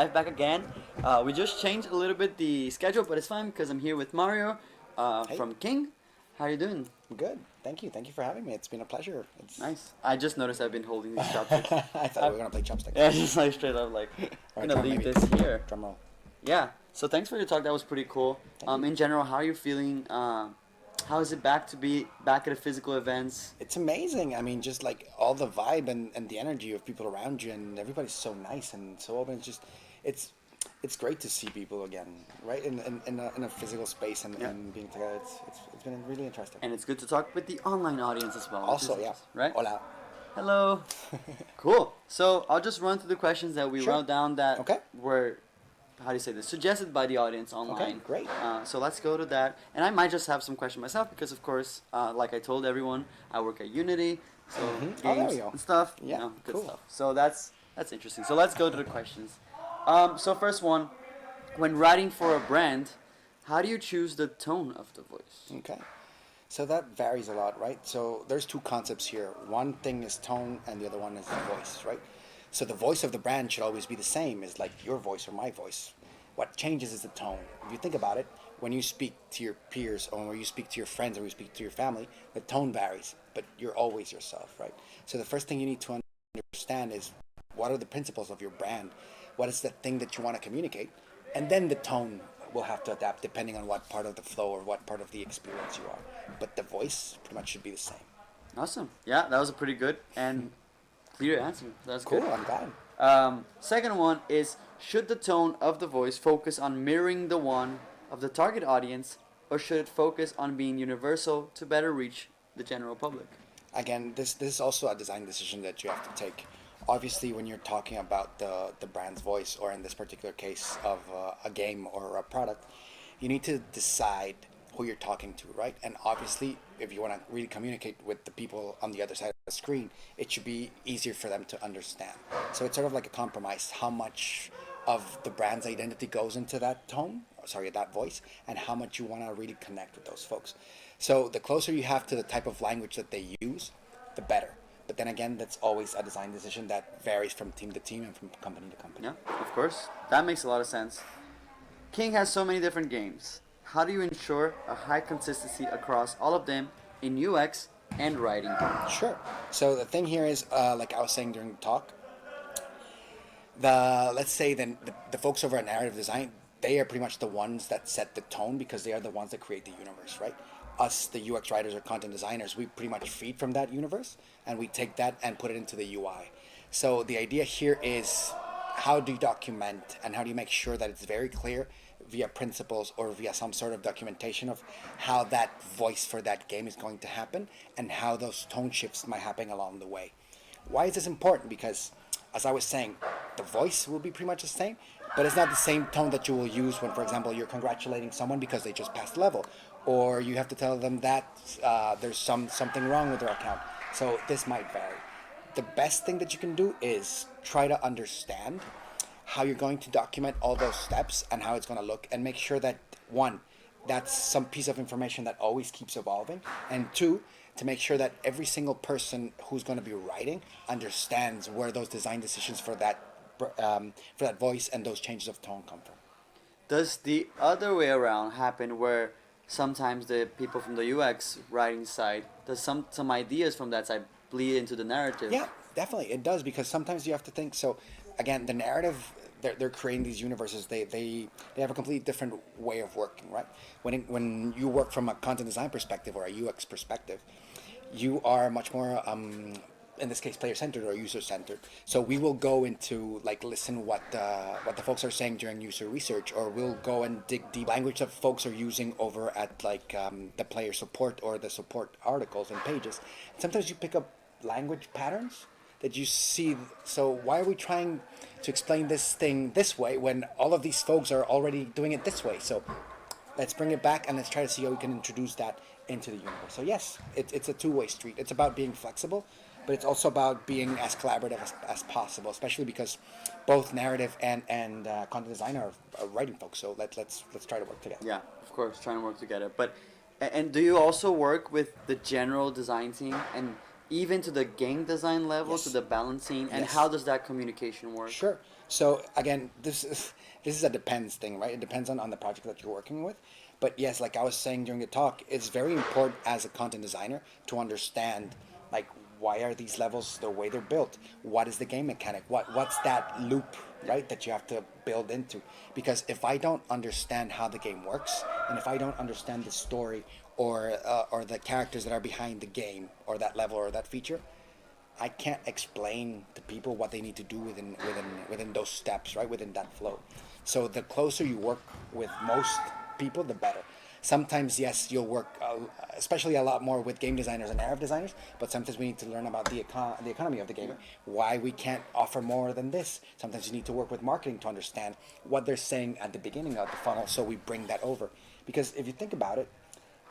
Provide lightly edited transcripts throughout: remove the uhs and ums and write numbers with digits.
live back again. We just changed a little bit the schedule, but it's fine because I'm here with Mario Hey, from King. How are you doing? good. Thank you. Thank you for having me. It's been a pleasure. It's Nice. I just noticed I've been holding these chopsticks. I thought we were gonna play chopsticks. Yeah, just like straight up like All right, gonna come on, leave maybe. this here. Drum roll. Yeah. So thanks for your talk. That was pretty cool. Thank you. In general, how are you feeling? How is it back to be back at the physical events? It's amazing. I mean, just like all the vibe and the energy of people around you, and everybody's so nice and so open. It's it's great to see people again, right? In a physical space Yeah. and being together. It's been really interesting. And it's good to talk with the online audience as well. Which Also, is yeah. right. Hola. Hello. Cool. So I'll just run through the questions that we Sure. wrote down that Okay. were, how do you say this, suggested by the audience Okay. online. Great. So let's go to that. And I might just have some questions myself because, of course, like I told everyone, I work at Unity, so Oh, there games we go. and stuff, Yeah, good cool. stuff. So that's interesting. So let's go to the questions. So first one, when writing for a brand, how do you choose the tone of the voice? Okay. So that varies a lot, right? So there's two concepts here. One thing is tone, and the other one is the voice, right? So the voice of the brand should always be the same, is like your voice or my voice. What changes is the tone. If you think about it, when you speak to your peers, or when you speak to your friends, or when you speak to your family, the tone varies, but you're always yourself, right? So the first thing you need to understand is what are the principles of your brand? What is the thing that you want to communicate? And then the tone will have to adapt depending on what part of the flow or what part of the experience you are. But the voice pretty much should be the same. Awesome. Yeah, that was a pretty good and clear answer. That's Cool, good. I'm glad. Second one is, should the tone of the voice focus on mirroring the one of the target audience, or should it focus on being universal to better reach the general public? Again, this is also a design decision that you have to take. Obviously, when you're talking about the brand's voice, or in this particular case of a game or a product, you need to decide who you're talking to, right? And obviously, if you want to really communicate with the people on the other side of the screen, it should be easier for them to understand. So it's sort of like a compromise. How much of the brand's identity goes into that tone, sorry, that voice, and how much you want to really connect with those folks. So the closer you have to the type of language that they use, the better. But then again, that's always a design decision that varies from team to team and from company to company. Yeah, of course. That makes a lot of sense. King has so many different games. How do you ensure a high consistency across all of them in UX and writing? Sure. So the thing here is, like I was saying during the talk, the folks over at narrative design, they are pretty much the ones that set the tone because they are the ones that create the universe, right? Us, the UX writers or content designers, we pretty much feed from that universe, and we take that and put it into the UI. So the idea here is, how do you document and how do you make sure that it's very clear via principles or via some sort of documentation of how that voice for that game is going to happen and how those tone shifts might happen along the way. Why is this important? Because, as I was saying, the voice will be pretty much the same, but it's not the same tone that you will use when, for example, you're congratulating someone because they just passed level, or you have to tell them that there's something wrong with their account. So this might vary. The best thing that you can do is try to understand how you're going to document all those steps and how it's going to look, and make sure that, one, that's some piece of information that always keeps evolving, and two, to make sure that every single person who's going to be writing understands where those design decisions for that voice and those changes of tone come from. Does the other way around happen where sometimes the people from the UX writing side, does some ideas from that side bleed into the narrative? Yeah, definitely it does, because sometimes you have to think. So again, the narrative, they're creating these universes. They have a completely different way of working, right? When you work from a content design perspective or a UX perspective, you are much more in this case player centered or user centered. So we will go into like listen what the folks are saying during user research, or we'll go and dig deep language that folks are using over at like the player support or the support articles and pages. Sometimes you pick up language patterns that you see. So why are we trying to explain this thing this way when all of these folks are already doing it this way? So let's bring it back and let's try to see how we can introduce that into the universe. So yes, it's a two-way street. It's about being flexible, but it's also about being as collaborative as possible, especially because both narrative and content design are writing folks. So let's try to work together. Yeah, of course, trying to work together. But and do you also work with the general design team? And even to the game design level, Yes. to the balancing, and Yes. how does that communication work? Sure. So again, this is a depends thing, right? It depends on the project that you're working with. But yes, like I was saying during the talk, it's very important as a content designer to understand like why are these levels the way they're built? What is the game mechanic? What's that loop, right, that you have to build into? Because if I don't understand how the game works, and if I don't understand the story or the characters that are behind the game or that level or that feature, I can't explain to people what they need to do within those steps, right? Within that flow. So the closer you work with most people, the better. Sometimes, yes, you'll work, especially a lot more with game designers and narrative designers. But sometimes we need to learn about the economy of the game, why we can't offer more than this. Sometimes you need to work with marketing to understand what they're saying at the beginning of the funnel, so we bring that over. Because if you think about it,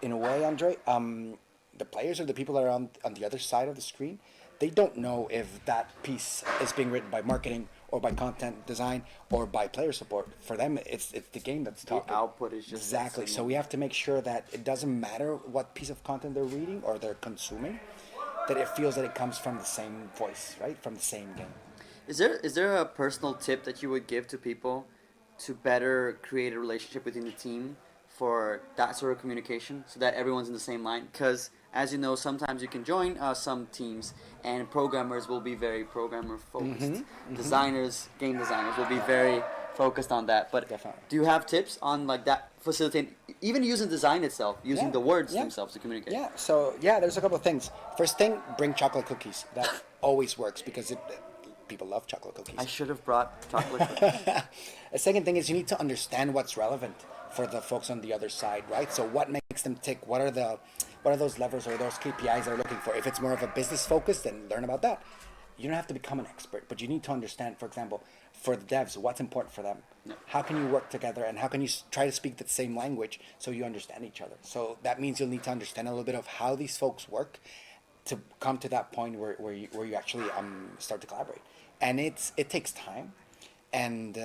in a way, Andre, the players or the people that are on the other side of the screen, they don't know if that piece is being written by marketing or by content design or by player support. For them, it's the game that's The talking. output is just that Exactly. So signal. we have to make sure that it doesn't matter what piece of content they're reading or they're consuming, that it feels that it comes from the same voice, right? From the same game. Is there a personal tip that you would give to people to better create a relationship within the team for that sort of communication so that everyone's in the same line? Because as you know, sometimes you can join some teams and programmers will be very programmer focused. Designers, game designers will be very focused on that. But Definitely. do you have tips on like that facilitate even using design itself, using Yeah, the words yeah. themselves to communicate? Yeah. So yeah, there's a couple of things. First thing, bring chocolate cookies. That always works because people love chocolate cookies. I should have brought chocolate cookies. A second thing is you need to understand what's relevant for the folks on the other side, right? So what makes them tick? What are those levers or those KPIs they're looking for? If it's more of a business focus, then learn about that. You don't have to become an expert, but you need to understand, for example, for the devs, what's important for them. Yeah. How can you work together and how can you try to speak the same language so you understand each other? So that means you'll need to understand a little bit of how these folks work to come to that point where you actually start to collaborate. And it takes time, and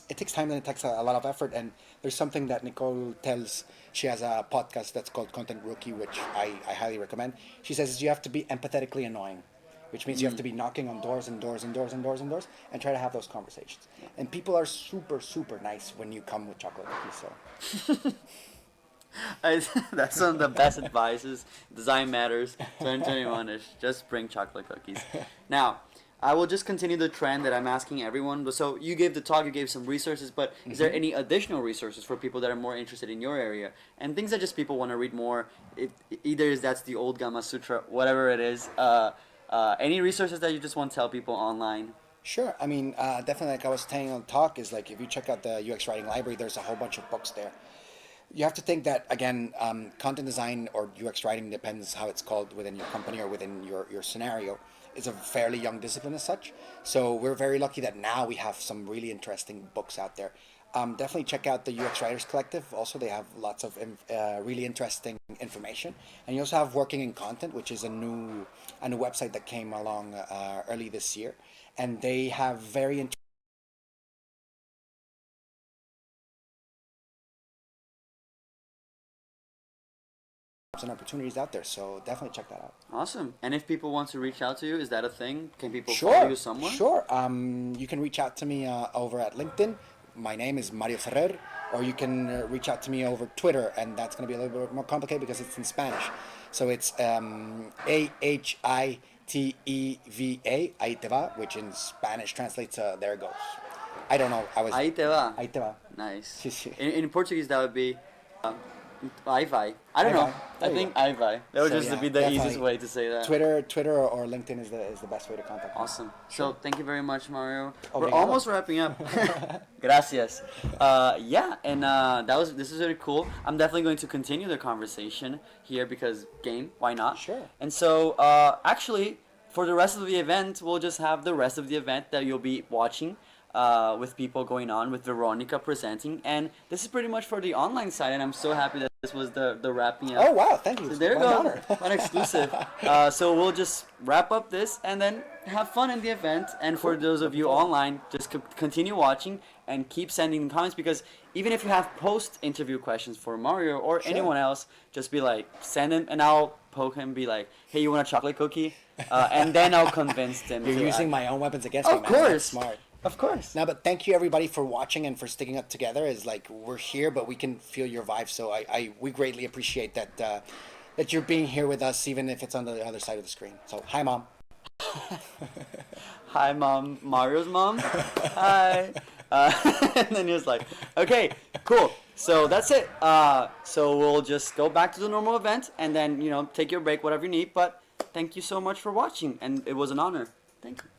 it takes time and it takes a lot of effort. And there's something that Nicole tells. She has a podcast that's called Content Rookie, which I highly recommend. She says you have to be empathetically annoying, which means you have to be knocking on doors and doors and doors and doors and doors and try to have those conversations. And people are super, super nice when you come with chocolate cookies. So That's one of the best advices. Design matters. 2021 is just bring chocolate cookies. Now, I will just continue the trend that I'm asking everyone. So you gave the talk, you gave some resources, but is there any additional resources for people that are more interested in your area and things that just people want to read more? Either is that's the old Gamma Sutra, whatever it is. Any resources that you just want to tell people online? sure. I mean, definitely, like I was saying on talk, is like if you check out the UX writing library, there's a whole bunch of books there. You have to think that again, content design or UX writing, depends how it's called within your company or within your scenario, is a fairly young discipline as such. So we're very lucky that now we have some really interesting books out there. Definitely check out the UX Writers Collective. Also, they have lots of really interesting information, and you also have Working in Content, which is a new website that came along early this year, and they have very and opportunities out there. So definitely check that out. Awesome. And if people want to reach out to you, is that a thing? Can people Sure, follow you somewhere? sure. You can reach out to me over at LinkedIn. My name is Mario Ferrer, or you can reach out to me over Twitter, and that's going to be a little bit more complicated because it's in Spanish. So it's Ahiteva, Ahiteva, which in Spanish translates there it goes. I don't know. Ahí te va. Ahiteva. Nice. Sí, sí. In Portuguese, that would be Ai vai. I don't Ai know. vai. I There you think go. Ai vai. That would So, just yeah, be the easiest definitely. way to say that. Twitter or LinkedIn is the best way to contact me. Awesome. So thank you very much, Mario. We're Obrigado. almost wrapping up. Gracias. Yeah, and this is really cool. I'm definitely going to continue the conversation here because game, why not? Sure. And so actually, for the rest of the event, we'll just have the rest of the event that you'll be watching. With people going on, with Veronica presenting, and this is pretty much for the online side, and I'm so happy that this was the wrapping up. Oh wow! Thank you. So there you What an go, honor. an exclusive. So we'll just wrap up this and then have fun in the event. And for those of you online, just continue watching and keep sending comments because even if you have post-interview questions for Mario or anyone else, just be like, send them and I'll poke him, be like, "Hey, you want a chocolate cookie?" And then I'll convince him. You're to using my own weapons against me, Of man. That's course. smart. Of course. No, but thank you everybody for watching and for sticking up together. Is like we're here, but we can feel your vibe. So we greatly appreciate that that you're being here with us, even if it's on the other side of the screen. So hi, Mom. Hi, Mom. Mario's mom. Hi. And then he was like, "Okay, cool. So that's it. So we'll just go back to the normal event, and then take your break, whatever you need. But thank you so much for watching, and it was an honor. Thank you."